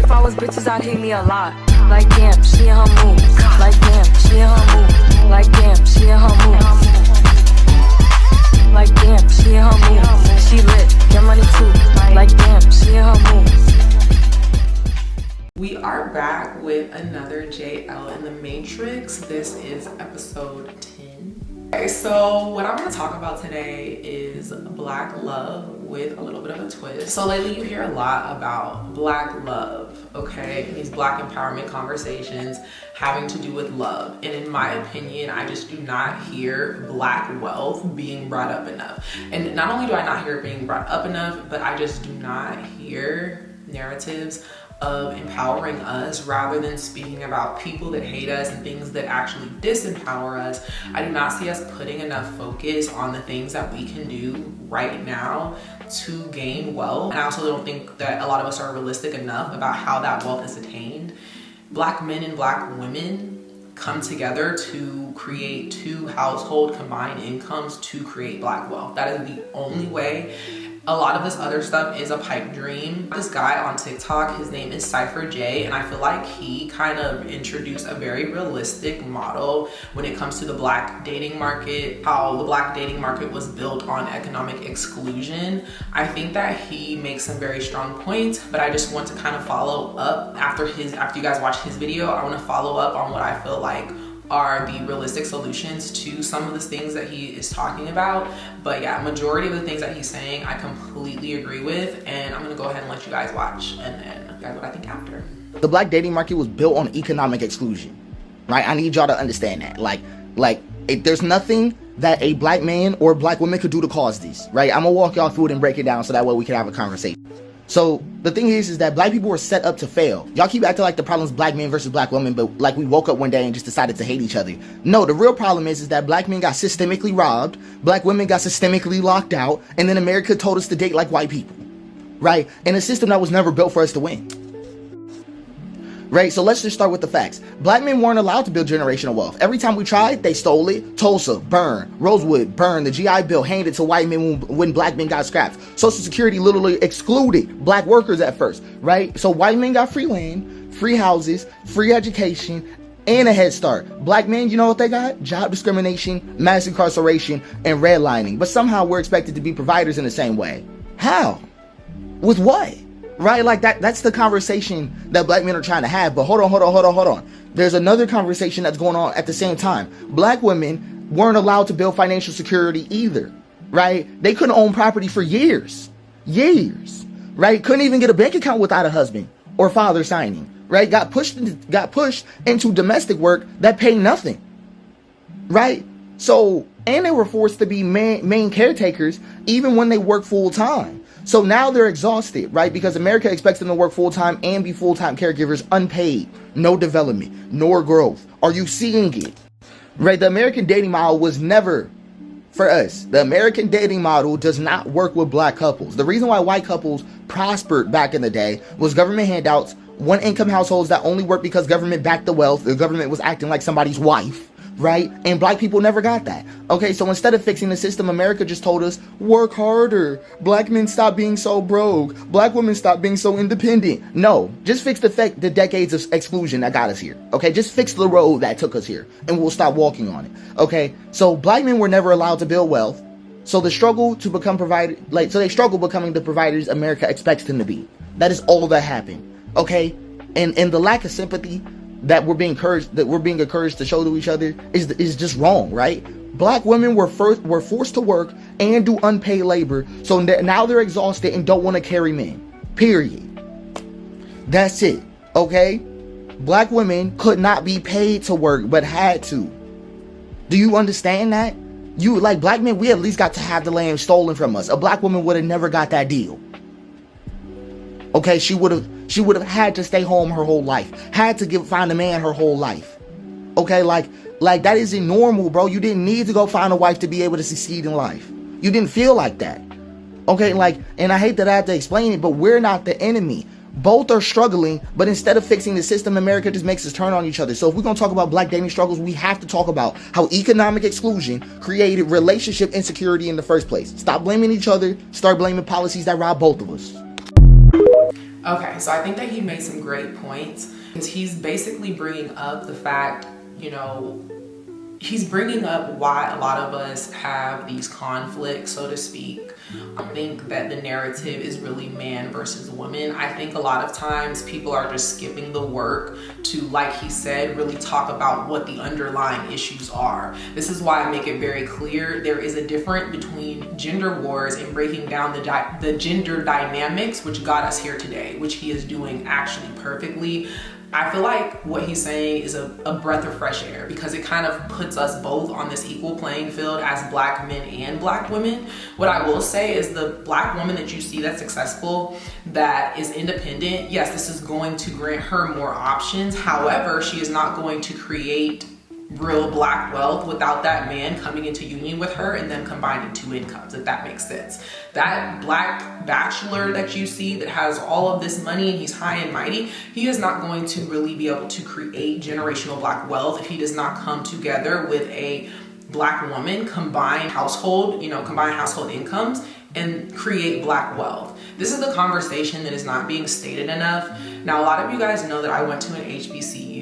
If I was bitches, I'd hate me a lot. Like damn, she in her mood. Like damn, she in her mood. Like damn, she in her mood. Like damn, she in her mood. She lit, get money too. Like damn, she in her mood. We are back with another Jael in the Matrix. This is episode 10. Okay, so what I'm going to talk about today is Black love with a little bit of a twist. So lately you hear a lot about Black love, okay? These Black empowerment conversations having to do with love. And in my opinion, I just do not hear Black wealth being brought up enough. And not only do I not hear it being brought up enough, but I just do not hear narratives of empowering us rather than speaking about people that hate us and things that actually disempower us. I do not see us putting enough focus on the things that we can do right now to gain wealth. And I also don't think that a lot of us are realistic enough about how that wealth is attained. Black men and Black women come together to create two household combined incomes to create Black wealth. That is the only way. A lot of this other stuff is a pipe dream. This guy on TikTok, his name is Cipher J, and I feel like he kind of introduced a very realistic model when it comes to the Black dating market, how the Black dating market was built on economic exclusion. I think that he makes some very strong points, but I just want to kind of follow up after you guys watch his video. I want to follow up on what I feel like are the realistic solutions to some of the things that he is talking about. But yeah, majority of the things that he's saying I completely agree with, and I'm gonna go ahead and let you guys watch and then guys what I think after. The Black dating market was built on economic exclusion, right? I need y'all to understand that. There's nothing that a Black man or Black woman could do to cause this, right? I'm gonna walk y'all through it and break it down so that way we can have a conversation. So the thing is that Black people were set up to fail. Y'all keep acting like the problem is Black men versus Black women, but like we woke up one day and just decided to hate each other. No, the real problem is that Black men got systemically robbed, Black women got systemically locked out, and then America told us to date like white people, right? In a system that was never built for us to win. Right, so let's just start with the facts. Black men weren't allowed to build generational wealth. Every time we tried, they stole it. Tulsa, burn. Rosewood, burn. The GI Bill handed to white men when Black men got scrapped. Social Security literally excluded Black workers at first, right? So white men got free land, free houses, free education, and a head start. Black men, you know what they got? Job discrimination, mass incarceration, and redlining. But somehow we're expected to be providers in the same way. How? With what? Right, like that's the conversation that Black men are trying to have. But hold on. There's another conversation that's going on at the same time. Black women weren't allowed to build financial security either, right? They couldn't own property for years, right? Couldn't even get a bank account without a husband or father signing, right? Got pushed into domestic work that paid nothing, right? So, and they were forced to be main caretakers even when they work full time. So now they're exhausted, right? Because America expects them to work full-time and be full-time caregivers, unpaid, no development, nor growth. Are you seeing it? Right? The American dating model was never for us. The American dating model does not work with Black couples. The reason why white couples prospered back in the day was government handouts, one-income households that only worked because government backed the wealth. The government was acting like somebody's wife, right? And Black people never got that. Okay, so instead of fixing the system, America just told us, work harder. Black men stop being so broke. Black women stop being so independent. No, just fix the decades of exclusion that got us here. Okay, just fix the road that took us here and we'll stop walking on it. Okay, so Black men were never allowed to build wealth. So they struggle becoming the providers America expects them to be. That is all that happened. Okay, and the lack of sympathy that we're being encouraged to show to each other is just wrong, right? Black women were forced to work and do unpaid labor, so now they're exhausted and don't want to carry men. Period. That's it. Okay? Black women could not be paid to work, but had to. Do you understand that? Black men, we at least got to have the land stolen from us. A Black woman would have never got that deal. Okay, she would have had to stay home her whole life. Had to find a man her whole life. Okay, like that isn't normal, bro. You didn't need to go find a wife to be able to succeed in life. You didn't feel like that. Okay, and I hate that I have to explain it, but we're not the enemy. Both are struggling, but instead of fixing the system, America just makes us turn on each other. So if we're going to talk about Black dating struggles, we have to talk about how economic exclusion created relationship insecurity in the first place. Stop blaming each other. Start blaming policies that rob both of us. Okay, so I think that he made some great points because he's basically bringing up the fact, he's bringing up why a lot of us have these conflicts, so to speak. I think that the narrative is really man versus woman. I think a lot of times people are just skipping the work to, like he said, really talk about what the underlying issues are. This is why I make it very clear there is a difference between gender wars and breaking down the gender dynamics, which got us here today, which he is doing actually perfectly. I feel like what he's saying is a breath of fresh air because it kind of puts us both on this equal playing field as Black men and Black women. What I will say is the Black woman that you see that's successful, that is independent, yes, this is going to grant her more options. However, she is not going to create real Black wealth without that man coming into union with her and then combining two incomes, if that makes sense. That Black bachelor that you see that has all of this money and he's high and mighty, he is not going to really be able to create generational Black wealth if he does not come together with a Black woman, combine household incomes and create Black wealth. This is the conversation that is not being stated enough. Now, a lot of you guys know that I went to an HBCU,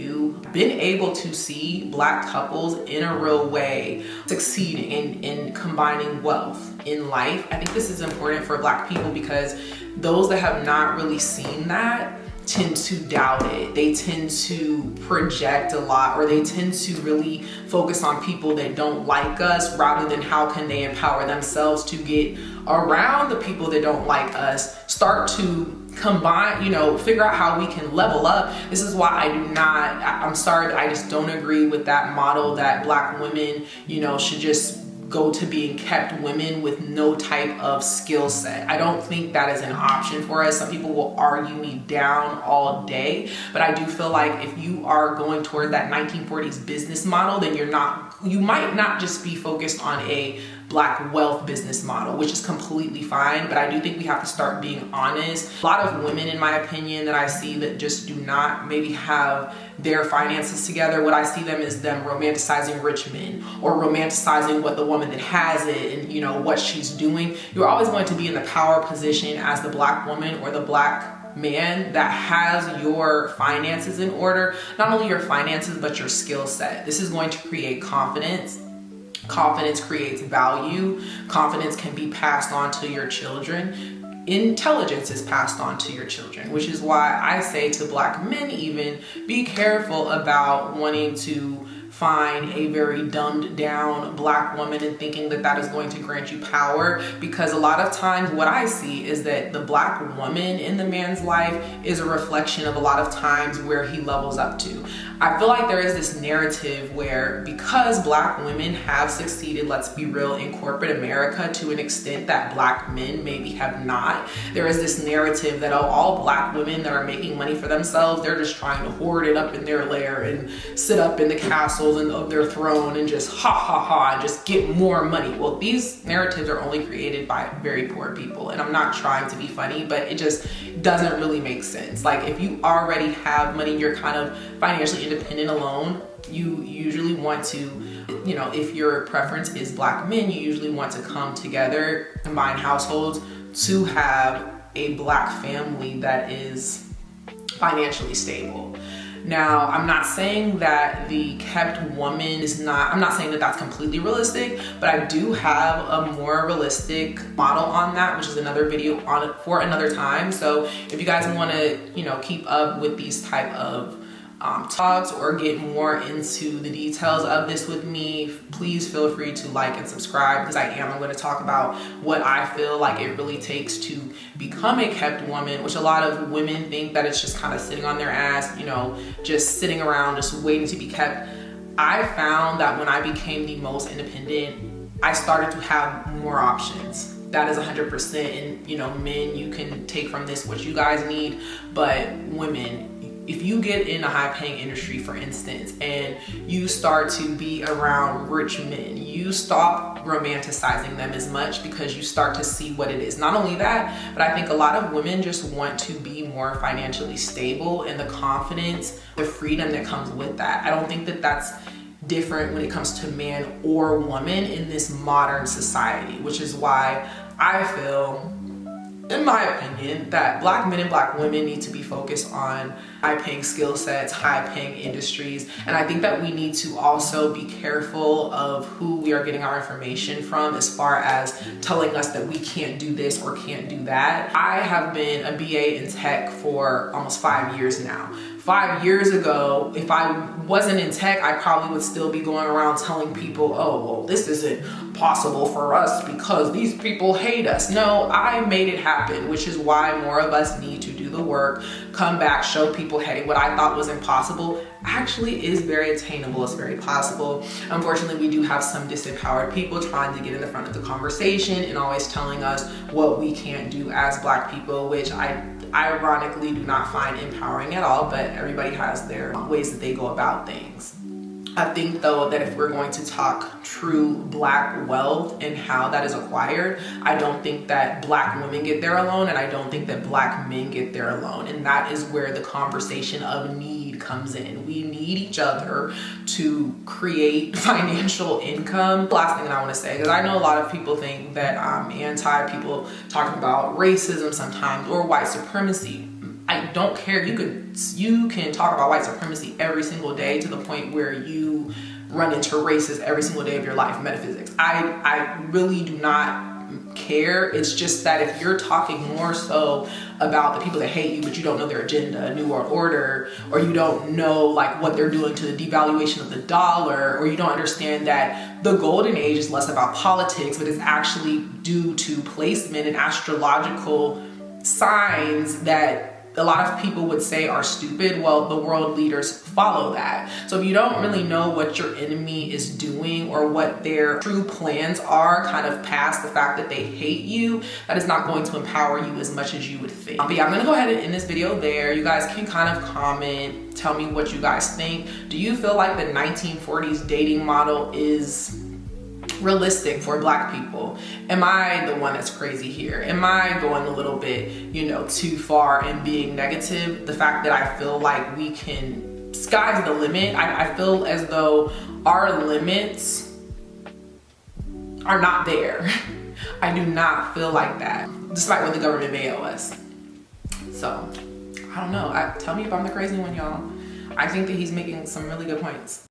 been able to see Black couples in a real way succeeding in combining wealth in life. I think this is important for Black people because those that have not really seen that tend to doubt it. They tend to project a lot, or they tend to really focus on people that don't like us rather than how can they empower themselves to get around the people that don't like us, start to combine, figure out how we can level up. This is why I'm sorry, but I just don't agree with that model that Black women, should just go to being kept women with no type of skill set. I don't think that is an option for us. Some people will argue me down all day, but I do feel like if you are going toward that 1940s business model, then you might not just be focused on a Black wealth business model, which is completely fine, but I do think we have to start being honest. A lot of women, in my opinion, that I see that just do not maybe have their finances together, what I see them is them romanticizing rich men or romanticizing what the woman that has it and what she's doing. You're always going to be in the power position as the Black woman or the Black man that has your finances in order, not only your finances, but your skill set. This is going to create confidence. Confidence creates value. Confidence can be passed on to your children. Intelligence is passed on to your children, which is why I say to Black men even, be careful about wanting to find a very dumbed down Black woman and thinking that that is going to grant you power, because a lot of times what I see is that the Black woman in the man's life is a reflection of a lot of times where he levels up to. I feel like there is this narrative where because Black women have succeeded, let's be real, in corporate America to an extent that Black men maybe have not, there is this narrative that all Black women that are making money for themselves, they're just trying to hoard it up in their lair and sit up in the castles and of their throne and just and just get more money. Well, these narratives are only created by very poor people, and I'm not trying to be funny, but it just doesn't really make sense. Like, if you already have money, you're kind of financially independent alone, you usually want to, if your preference is Black men, you usually want to come together, combine households to have a Black family that is financially stable. Now, I'm not saying that the kept woman I'm not saying that that's completely realistic, but I do have a more realistic model on that, which is another video on it for another time. So if you guys want to, keep up with these type of talks or get more into the details of this with me, please feel free to like and subscribe, because I'm going to talk about what I feel like it really takes to become a kept woman, which a lot of women think that it's just kind of sitting on their ass, just sitting around, just waiting to be kept. I found that when I became the most independent, I started to have more options. That is 100%. And, men, you can take from this what you guys need, but women, if you get in a high-paying industry, for instance, and you start to be around rich men, you stop romanticizing them as much because you start to see what it is. Not only that, but I think a lot of women just want to be more financially stable, and the confidence, the freedom that comes with that. I don't think that that's different when it comes to man or woman in this modern society, which is why I feel in my opinion, that black men and black women need to be focused on high-paying skill sets, high-paying industries. And I think that we need to also be careful of who we are getting our information from as far as telling us that we can't do this or can't do that. I have been a BA in tech for almost 5 years now. 5 years ago, if I wasn't in tech, I probably would still be going around telling people, oh, well, this isn't possible for us because these people hate us. No, I made it happen, which is why more of us need to do the work, come back, show people, hey, what I thought was impossible actually is very attainable, it's very possible. Unfortunately, we do have some disempowered people trying to get in the front of the conversation and always telling us what we can't do as black people, which I ironically do not find empowering at all, but everybody has their ways that they go about things. I think though that if we're going to talk true black wealth and how that is acquired, I don't think that black women get there alone, and I don't think that black men get there alone. And that is where the conversation of need comes in. We need each other to create financial income. Last thing that I want to say, because I know a lot of people think that I'm anti people talking about racism sometimes or white supremacy. I don't care. You can talk about white supremacy every single day to the point where you run into racists every single day of your life. Metaphysics. I really do not care. It's just that if you're talking more so about the people that hate you, but you don't know their agenda, New World Order, or you don't know like what they're doing to the devaluation of the dollar, or you don't understand that the golden age is less about politics, but it's actually due to placement and astrological signs that a lot of people would say are stupid. Well, the world leaders follow that. So if you don't really know what your enemy is doing or what their true plans are, kind of past the fact that they hate you, that is not going to empower you as much as you would think. But yeah, I'm gonna go ahead and end this video there. You guys can kind of comment, tell me what you guys think. Do you feel like the 1940s dating model is realistic for black people? Am I the one that's crazy here? Am I going a little bit, too far and being negative? The fact that I feel like we can, sky's the limit. I feel as though our limits are not there. I do not feel like that, despite what the government may owe us. So, I don't know. Tell me if I'm the crazy one, y'all. I think that he's making some really good points.